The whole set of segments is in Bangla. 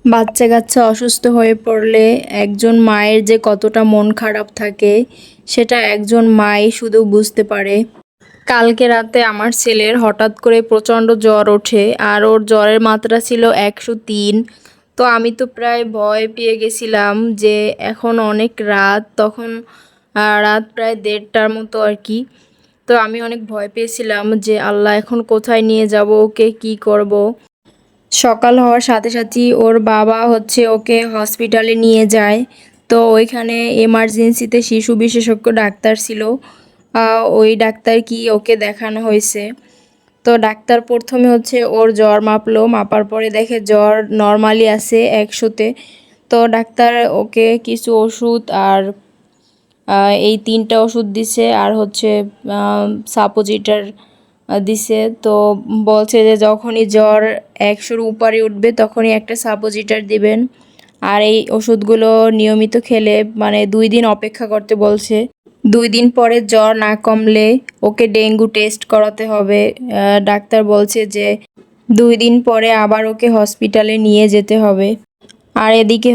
বাচ্চা কাচ্চা অসুস্থ হয়ে পড়লে একজন মায়ের যে কতটা মন খারাপ থাকে সেটা একজন মাই শুধু বুঝতে পারে। কালকে রাতে আমার ছেলের হঠাৎ করে প্রচণ্ড জ্বর ওঠে, আর ওর জ্বরের মাত্রা ছিল 103। তো আমি তো প্রায় ভয় পেয়ে গেছিলাম যে এখন অনেক রাত, তখন রাত প্রায় 1:30টার মতো আর কি। তো আমি অনেক ভয় পেয়েছিলাম যে আল্লাহ এখন কোথায় নিয়ে যাব, ওকে কি করব। সকাল হওয়ার সাথে সাথেই ওর বাবা ওকে হসপিটালে নিয়ে যায়। তো ওইখানে এমার্জেন্সিতে শিশু বিশেষজ্ঞ ডাক্তার ছিল, ওই ডাক্তার কি ওকে দেখানো হয়েছে। তো ডাক্তার প্রথমে ওর জ্বর মাপলো, মাপার পরে দেখে জ্বর নর্মালি আছে 100-তে। তো ডাক্তার ওকে কিছু ওষুধ আর এই 3টা ওষুধ দিছে, আর সাপোজিটার দিছে। তো বলছে যে যখনই জ্বর 100-র উপরে উঠবে তখনই একটা সাপোজিটার দিবেন, আর এই ওষুধগুলো নিয়মিত খেলে মানে 2 দিন অপেক্ষা করতে বলছে। 2 দিন পরে জ্বর না কমলে ওকে ডেঙ্গু টেস্ট করাতে হবে। ডাক্তার বলছে যে 2 দিন পরে আবার ওকে হসপিটালে নিয়ে যেতে হবে। আর এদিকে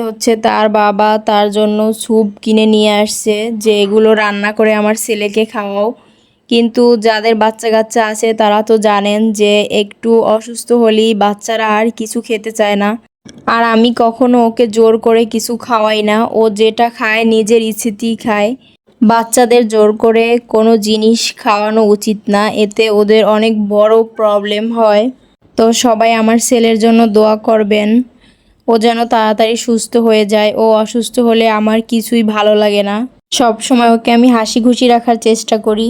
তার বাবা তার জন্য স্যুপ কিনে নিয়ে আসছে যে এগুলো রান্না করে আমার ছেলেকে খাওয়াও। কিন্তু যাদের বাচ্চা কাচ্চা আছে তারা তো জানেন যে একটু অসুস্থ হলেই বাচ্চারা আর কিছু খেতে চায় না। আর আমি কখনো ওকে জোর করে কিছু খাওয়াই না, ও যেটা খায় নিজের ইচ্ছেতেই খায়। বাচ্চাদের জোর করে কোনো জিনিস খাওয়ানো উচিত না, এতে ওদের অনেক বড় প্রবলেম হয়। তো সবাই আমার ছেলের জন্য দোয়া করবেন, ও যেন তাড়াতাড়ি সুস্থ হয়ে যায়। ও অসুস্থ হলে আমার কিছুই ভালো লাগে না। সব সময় ওকে আমি হাসি খুশি রাখার চেষ্টা করি।